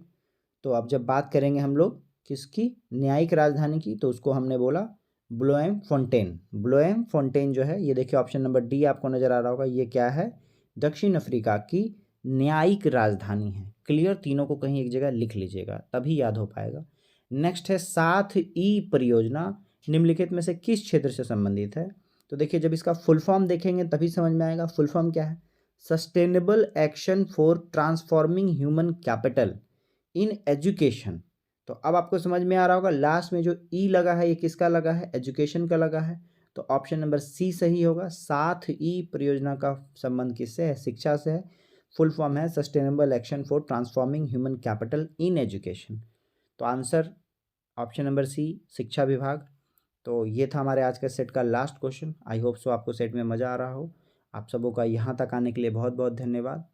तो अब जब बात करेंगे हम लोग किसकी? न्यायिक राजधानी की, तो उसको हमने बोला ब्लोएम फोंटेन। ब्लोएम फोंटेन जो है, ये देखिए ऑप्शन नंबर डी आपको नज़र आ रहा होगा, ये क्या है? दक्षिण अफ्रीका की न्यायिक राजधानी है। क्लियर, तीनों को कहीं एक जगह लिख लीजिएगा तभी याद हो पाएगा। नेक्स्ट है 7E परियोजना निम्नलिखित में से किस क्षेत्र से संबंधित है? तो देखिए, जब इसका फुल फॉर्म देखेंगे तभी समझ में आएगा। फुल फॉर्म क्या है? Sustainable action for transforming human capital in education. तो अब आपको समझ में आ रहा होगा, लास्ट में जो ई लगा है ये किसका लगा है? एजुकेशन का लगा है। तो ऑप्शन नंबर सी सही होगा। 7E परियोजना का संबंध किससे है? शिक्षा से है। फुल फॉर्म है sustainable action for transforming human capital in education. तो आंसर ऑप्शन नंबर सी, शिक्षा विभाग। तो ये था हमारे आज के सेट का last question. I hope so आपको सेट में मज़ा आ रहा हो। आप सबों का यहाँ तक आने के लिए बहुत बहुत धन्यवाद।